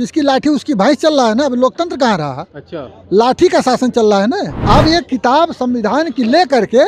जिसकी लाठी उसकी भैंस चल रहा है ना। अब लोकतंत्र कहाँ रहा? अच्छा, लाठी का शासन चल रहा है ना। अब ये किताब संविधान की ले करके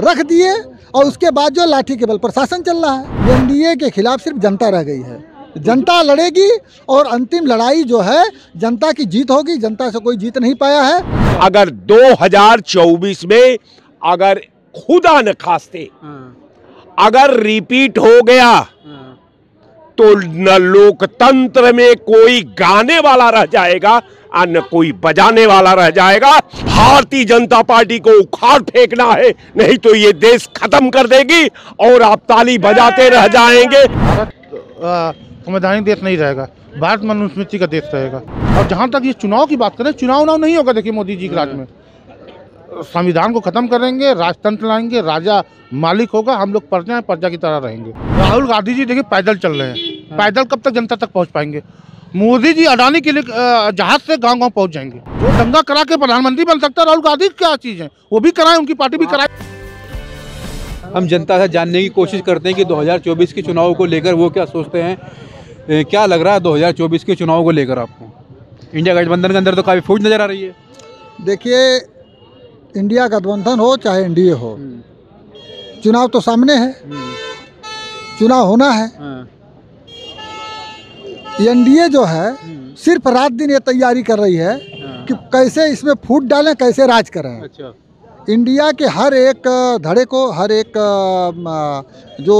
रख दिए और उसके बाद जो लाठी के बल पर शासन चल रहा है। एनडीए के खिलाफ सिर्फ जनता रह गई है। जनता लड़ेगी और अंतिम लड़ाई जो है जनता की जीत होगी। जनता से कोई जीत नहीं पाया है। अगर 2024 में अगर खुदा न खास्ते अगर रिपीट हो गया तो न लोकतंत्र में कोई गाने वाला रह जाएगा और न कोई बजाने वाला रह जाएगा। भारतीय जनता पार्टी को उखाड़ फेंकना है, नहीं तो ये देश खत्म कर देगी और आप ताली बजाते रह जाएंगे। भारत संवैधानिक देश नहीं रहेगा, भारत मनुस्मृति का देश रहेगा। और जहाँ तक ये चुनाव की बात करें, चुनाव नहीं होगा। देखिए मोदी जी के राज में संविधान को खत्म करेंगे, राजतंत्र लाएंगे, राजा मालिक होगा, हम लोग प्रजा हैं, प्रजा की तरह रहेंगे। राहुल गांधी जी देखिए पैदल चल रहे हैं, पैदल कब तक जनता तक पहुंच पाएंगे? मोदी जी अडानी के लिए जहाज से गांव-गांव पहुंच जाएंगे। जो दंगा करा के प्रधानमंत्री बन सकता है राहुल गांधी क्या चीज़ है, वो भी कराए, उनकी पार्टी भी कराए। हम जनता से जानने की कोशिश करते हैं कि 2024 के चुनाव को लेकर वो क्या सोचते हैं। क्या लग रहा है 2024 के चुनाव को लेकर आपको? इंडिया गठबंधन के अंदर तो काफ़ी फूट नज़र आ रही है। देखिए, इंडिया गठबंधन हो चाहे एनडीए हो, चुनाव तो सामने है, चुनाव होना है। एनडीए जो है सिर्फ रात दिन ये तैयारी कर रही है कि कैसे इसमें फूट डालें, कैसे राज करें। अच्छा। इंडिया के हर एक धड़े को, हर एक जो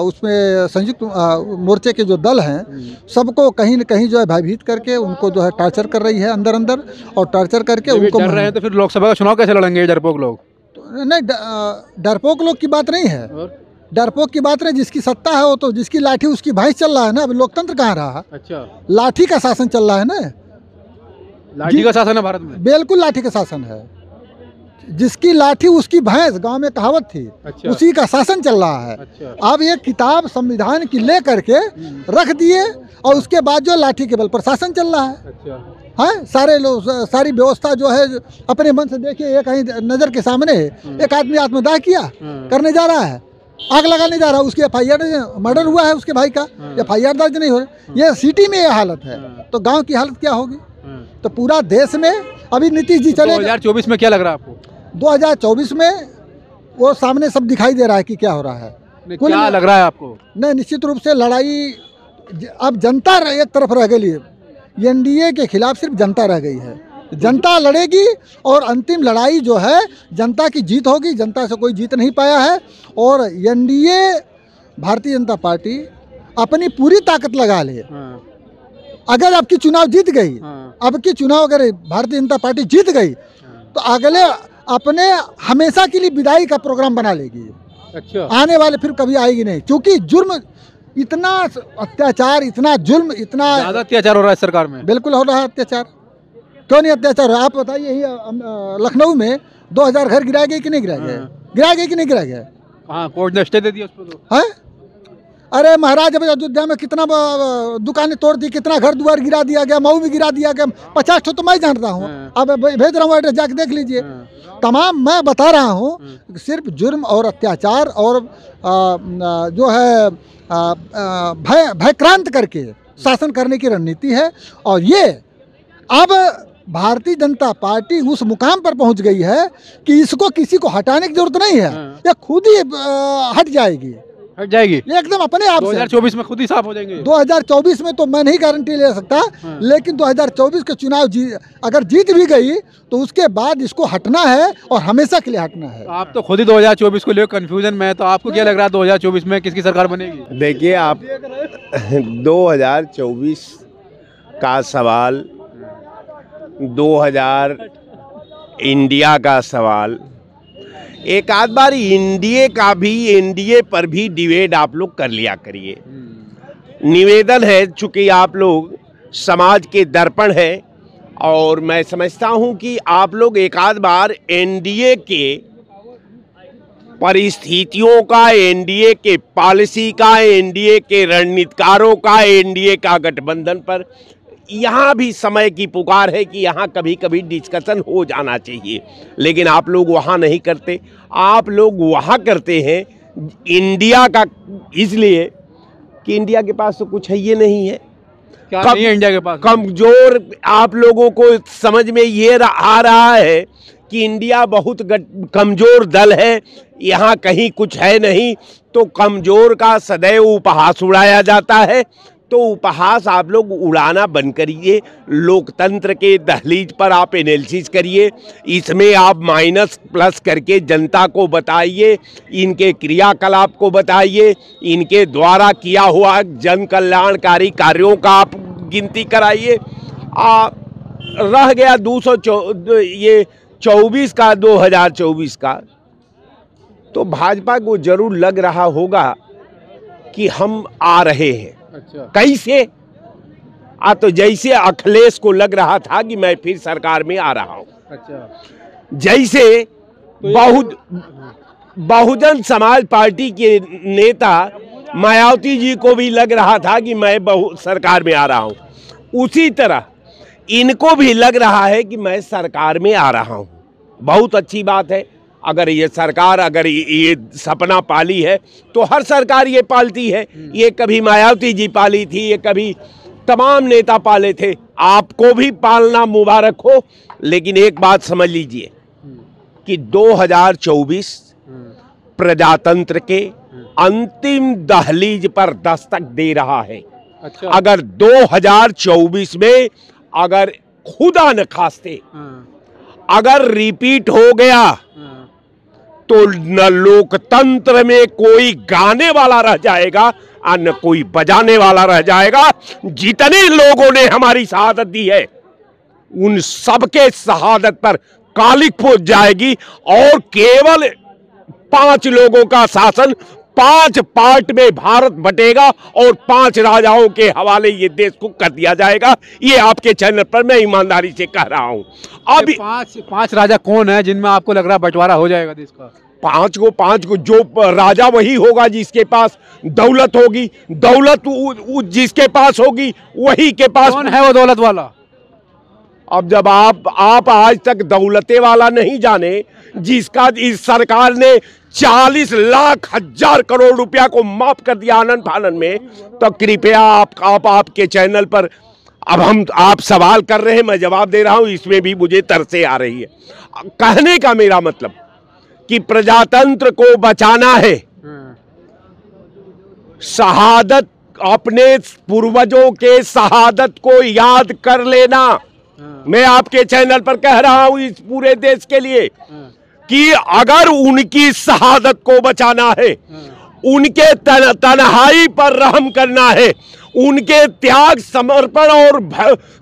उसमें संयुक्त मोर्चे के जो दल हैं, सबको कहीं न कहीं जो है भयभीत करके उनको जो है टॉर्चर कर रही है अंदर अंदर, और टॉर्चर करके उनको डर रहे हैं। तो फिर लोकसभा का चुनाव कैसे लड़ेंगे डरपोक लोग? नहीं, डरपोक लोग की बात नहीं है। डरपोक की बात नहीं, जिसकी सत्ता है वो तो, जिसकी लाठी उसकी भैंस चल रहा है ना। अब लोकतंत्र कहाँ रहा? अच्छा, लाठी का शासन चल रहा है ना। लाठी का शासन है भारत में? बिल्कुल लाठी का शासन है। जिसकी लाठी उसकी भैंस, गांव में कहावत थी। अच्छा। उसी का शासन चल रहा है। अच्छा। अब ये किताब संविधान की ले करके रख दिए और उसके बाद जो लाठी के बल पर शासन चल रहा है। अच्छा। हाँ, सारे लोग, सारी व्यवस्था जो है अपने मन से देखिए। एक नज़र के सामने एक आदमी आत्मदाह किया करने जा रहा है, आग लगाने जा रहा है, उसकी FIR मर्डर हुआ है उसके भाई का, FIR दर्ज नहीं हो रहा। ये सिटी में ये हालत है, तो गाँव की हालत क्या होगी? तो पूरा देश में अभी नीतीश जी चले। 2024 में क्या लग रहा है आपको? 2024 में वो सामने सब दिखाई दे रहा है कि क्या हो रहा है। क्या लग रहा है आपको? नहीं, निश्चित रूप से लड़ाई अब जनता एक तरफ रह गई है। एनडीए के खिलाफ सिर्फ जनता रह गई है। जनता लड़ेगी और अंतिम लड़ाई जो है जनता की जीत होगी। जनता से कोई जीत नहीं पाया है। और एनडीए, भारतीय जनता पार्टी अपनी पूरी ताकत लगा ले। अगर आपकी चुनाव जीत गई, अब की चुनाव अगर भारतीय जनता पार्टी जीत गई, तो अगले अपने हमेशा के लिए विदाई का प्रोग्राम बना लेगी। अच्छा। आने वाले फिर कभी आएगी नहीं, क्योंकि जुर्म इतना, अत्याचार इतना, जुल्म इतना ज़्यादा अत्याचार हो रहा है सरकार में। बिल्कुल हो रहा है अत्याचार। क्यों नहीं अत्याचार हो? आप बताइए, यही लखनऊ में 2000 घर गिराए गए कि नहीं गिराए गए? गिराए गए कि नहीं गिराए गए? हाँ, कोर्ट ने स्टे दे दिया उसको तो। है? अरे महाराज, अब अयोध्या में कितना दुकानें तोड़ दी, कितना घर द्वार गिरा दिया गया, मऊ में गिरा दिया गया। 50 ठो तो मैं जानता हूँ। अब भेज रहा हूँ एड्रेस, जाके देख लीजिए। तमाम मैं बता रहा हूँ, सिर्फ जुर्म और अत्याचार और जो है भयक्रांत करके शासन करने की रणनीति है। और ये अब भारतीय जनता पार्टी उस मुकाम पर पहुंच गई है कि इसको किसी को हटाने की जरूरत नहीं है। ये खुद ही हट जाएगी एकदम अपने आप। 2024 में खुद ही साफ हो जाएंगे। 2024 में तो मैं नहीं गारंटी ले सकता, लेकिन 2024 के चुनाव अगर जीत भी गई तो उसके बाद इसको हटना है और हमेशा के लिए हटना है। आप तो खुद ही 2024 को लेकर कंफ्यूजन में है, तो आपको क्या लग रहा है 2024 में किसकी सरकार बनेगी? देखिए, आप 2024 का सवाल, 2000 इंडिया का सवाल, एक आध बार एनडीए पर भी डिबेट आप लोग कर लिया करिए। निवेदन है, चूंकि आप लोग समाज के दर्पण हैं, और मैं समझता हूं कि आप लोग एक आध बार एनडीए के परिस्थितियों का, एनडीए के पॉलिसी का, एनडीए के रणनीतिकारों का, एनडीए का गठबंधन पर, यहाँ भी समय की पुकार है कि यहाँ कभी कभी डिस्कशन हो जाना चाहिए। लेकिन आप लोग वहाँ नहीं करते, आप लोग वहाँ करते हैं इंडिया का, इसलिए कि इंडिया के पास तो कुछ है ये नहीं है। क्या नहीं है इंडिया के पास? कमजोर आप लोगों को समझ में ये आ रहा है कि इंडिया बहुत कमजोर दल है, यहाँ कहीं कुछ है नहीं, तो कमजोर का सदैव उपहास उड़ाया जाता है। तो उपहास आप लोग उड़ाना बंद करिए, लोकतंत्र के दहलीज पर आप एनालिसिस करिए, इसमें आप माइनस प्लस करके जनता को बताइए, इनके क्रियाकलाप को बताइए, इनके द्वारा किया हुआ जन कल्याणकारी कार्यों का आप गिनती कराइए। रह गया 2024 का 2024 का, तो भाजपा को जरूर लग रहा होगा कि हम आ रहे हैं। अच्छा। कैसे? तो जैसे अखिलेश को लग रहा था कि मैं फिर सरकार में आ रहा हूं। अच्छा। जैसे बहुजन समाज पार्टी के नेता मायावती जी को भी लग रहा था कि मैं सरकार में आ रहा हूं, उसी तरह इनको भी लग रहा है कि मैं सरकार में आ रहा हूं। बहुत अच्छी बात है। अगर ये सरकार, अगर ये सपना पाली है तो हर सरकार ये पालती है। ये कभी मायावती जी पाली थी, ये कभी तमाम नेता पाले थे। आपको भी पालना मुबारक हो, लेकिन एक बात समझ लीजिए कि 2024 प्रजातंत्र के अंतिम दहलीज पर दस्तक दे रहा है। अच्छा। अगर 2024 में अगर खुदा न खास्ते अगर रिपीट हो गया तो न लोकतंत्र में कोई गाने वाला रह जाएगा और न कोई बजाने वाला रह जाएगा। जितने लोगों ने हमारी शहादत दी है उन सबके शहादत पर कालिक पोत जाएगी और केवल 5 लोगों का शासन 5 पार्ट में भारत बटेगा और 5 राजाओं के हवाले ये देश को कर दिया जाएगा। ये आपके चैनल पर मैं ईमानदारी से कह रहा हूं। अब 5 राजा कौन है जिनमें आपको लग रहा है बंटवारा हो जाएगा देश का? 5 को जो राजा वही होगा जिसके पास दौलत होगी। दौलत जिसके पास होगी वही के पास। कौन है वो दौलत वाला? अब जब आप आज तक दौलते वाला नहीं जाने, जिसका इस सरकार ने 40 लाख हजार करोड़ रुपया को माफ कर दिया आनंद फानन में, तो कृपया आपके चैनल पर अब आप सवाल कर रहे हैं, मैं जवाब दे रहा हूं, इसमें भी मुझे तरसे आ रही है। कहने का मेरा मतलब कि प्रजातंत्र को बचाना है, शहादत, अपने पूर्वजों के शहादत को याद कर लेना। मैं आपके चैनल पर कह रहा हूं इस पूरे देश के लिए कि अगर उनकी शहादत को बचाना है, उनके तन्हाई पर रहम करना है, उनके त्याग, समर्पण और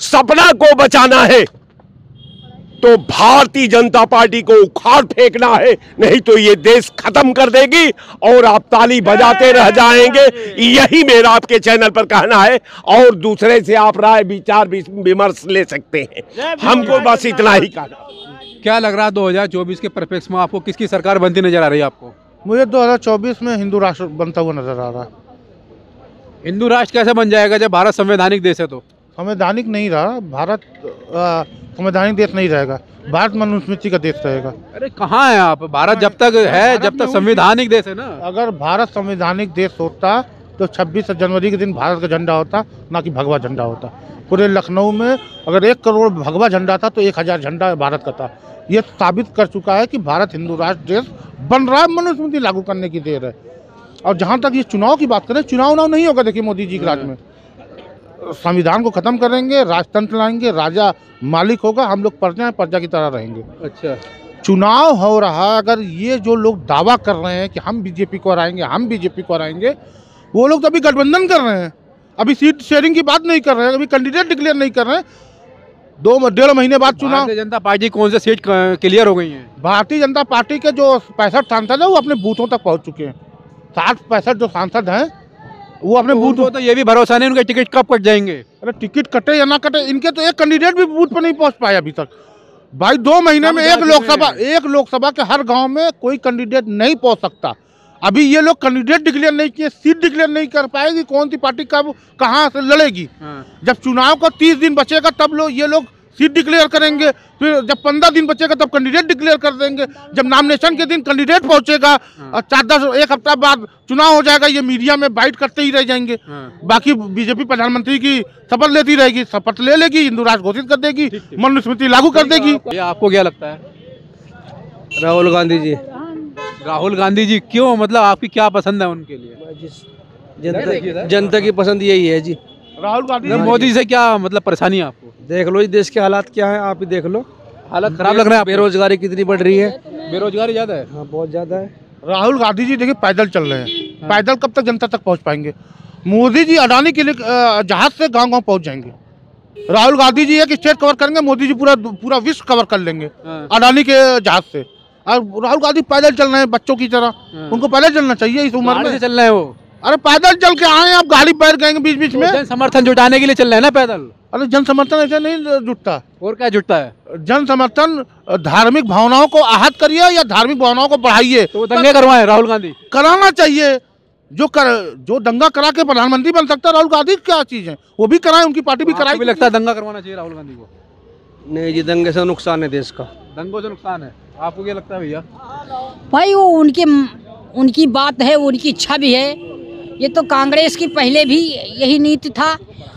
सपना को बचाना है, तो भारतीय जनता पार्टी को उखाड़ फेंकना है, नहीं तो ये देश खत्म कर देगी और आप ताली बजाते रह जाएंगे। यही मेरा आपके चैनल पर कहना है और दूसरे से आप राय विचार विमर्श ले सकते हैं। हमको बस इतना ही कहना। क्या लग रहा है 2024 के परिप्रेक्ष्य में आपको किसकी सरकार बनती नजर आ रही है आपको? मुझे 2024 में हिंदू राष्ट्र बनता हुआ नजर आ रहा है। हिंदू राष्ट्र कैसे बन जाएगा जब भारत संवैधानिक देश है? तो संवैधानिक नहीं रहा भारत, संवैधानिक देश नहीं रहेगा, भारत मनुस्मृति का देश रहेगा। अरे कहाँ है आप? भारत जब तक है, जब तक संवैधानिक देश है ना। अगर भारत संवैधानिक देश होता तो 26 जनवरी के दिन भारत का झंडा होता, ना कि भगवा झंडा होता। पूरे लखनऊ में अगर 1 करोड़ भगवा झंडा था तो 1000 झंडा भारत का था। ये साबित कर चुका है कि भारत हिंदू राष्ट्र देश बन रहा है, मनुस्मृति लागू करने की देर है। और जहाँ तक ये चुनाव की बात करें, चुनाव नहीं होगा। देखिए मोदी जी के राज में संविधान को खत्म करेंगे, राजतंत्र लाएंगे, राजा मालिक होगा, हम लोग प्रजा हैं, प्रजा की तरह रहेंगे। अच्छा, चुनाव हो रहा है, अगर ये जो लोग दावा कर रहे हैं कि हम बीजेपी को हराएंगे, हम बीजेपी को हराएंगे, वो लोग तो अभी गठबंधन कर रहे हैं, अभी सीट शेयरिंग की बात नहीं कर रहे हैं, अभी कैंडिडेट डिक्लेयर नहीं कर रहे हैं। 2-1.5 महीने बाद चुनाव। भारतीय जनता पार्टी कौन से सीट क्लियर हो गई है? भारतीय जनता पार्टी के जो 65 सांसद है वो अपने बूथों तक पहुंच चुके हैं। 60-65 जो सांसद हैं वो अपने बूथ। तो ये भी भरोसा नहीं उनके टिकट कब कट जाएंगे। अरे टिकट कटे या ना कटे, इनके तो एक कैंडिडेट भी बूथ पर नहीं पहुंच पाया अभी तक। भाई 2 महीने में एक लोकसभा के हर गांव में कोई कैंडिडेट नहीं पहुंच सकता। अभी ये लोग कैंडिडेट डिक्लेयर नहीं किए, सीट डिक्लेयर नहीं कर पाएगी, कौन सी पार्टी कब कहां से लड़ेगी। जब चुनाव को 30 दिन बचेगा तब ये लोग सीट डिक्लेयर करेंगे, फिर जब 15 दिन बचेगा तब कैंडिडेट डिक्लेयर कर देंगे, जब नॉमिनेशन के दिन कैंडिडेट पहुंचेगा और 4-10 एक हफ्ता बाद चुनाव हो जाएगा, ये मीडिया में बाइट करते ही रह जाएंगे। बाकी बीजेपी प्रधानमंत्री की शपथ लेती रहेगी, शपथ ले लेगी, हिंदू राष्ट्र घोषित कर देगी, मनुस्मृति लागू कर देगी। ये आपको क्या लगता है? राहुल गांधी जी। राहुल गांधी जी क्यों, मतलब आपकी क्या पसंद है उनके लिए? जनता की पसंद यही है जी। राहुल गांधी मतलब मोदी से क्या मतलब परेशानी है आपको? देख लो जी देश के हालात क्या है, आप ही देख लो। हालत खराब लग रहा है आपको? बेरोजगारी कितनी बढ़ रही है। बेरोजगारी ज्यादा है। हाँ बहुत ज्यादा है। राहुल गांधी जी देखिए पैदल चल रहे हैं, पैदल कब तक जनता तक पहुंच पाएंगे? मोदी जी अडानी के लिए जहाज से गांव-गांव पहुंच जाएंगे। राहुल गांधी जी एक स्टेट कवर करेंगे, मोदी जी पूरा विश्व कवर कर लेंगे अडानी के जहाज से। और राहुल गांधी पैदल चल रहे हैं बच्चों की तरह, उनको पैदल चलना चाहिए इस उम्र में। चल रहे हैं वो? अरे पैदल चल के आए, आप गाड़ी पैर गएंगे बीच बीच में। जन समर्थन जुटाने के लिए चल रहे हैं ना पैदल? अरे जन समर्थन ऐसे नहीं जुटता। और क्या जुटता है? जन समर्थन धार्मिक भावनाओं को आहत करिए या धार्मिक भावनाओं को बढ़ाइए। तो वो दंगे करवाएं राहुल गांधी? कराना चाहिए। जो दंगा करा के प्रधानमंत्री बन सकता है राहुल गांधी क्या चीज है, वो भी कराए, उनकी पार्टी भी कराए। भी लगता है दंगा करवाना चाहिए राहुल गांधी को? नहीं जी, दंगे से नुकसान है देश का। दंगों से नुकसान है, आपको क्या लगता है भैया? भाई वो उनकी बात है, उनकी इच्छा भी है। ये तो कांग्रेस की पहले भी यही नीति था।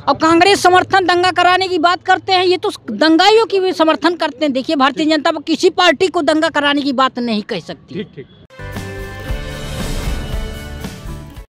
अब कांग्रेस समर्थन दंगा कराने की बात करते हैं, ये तो दंगाइयों की भी समर्थन करते हैं। देखिए भारतीय जनता किसी पार्टी को दंगा कराने की बात नहीं कह सकती। ठीक ठीक।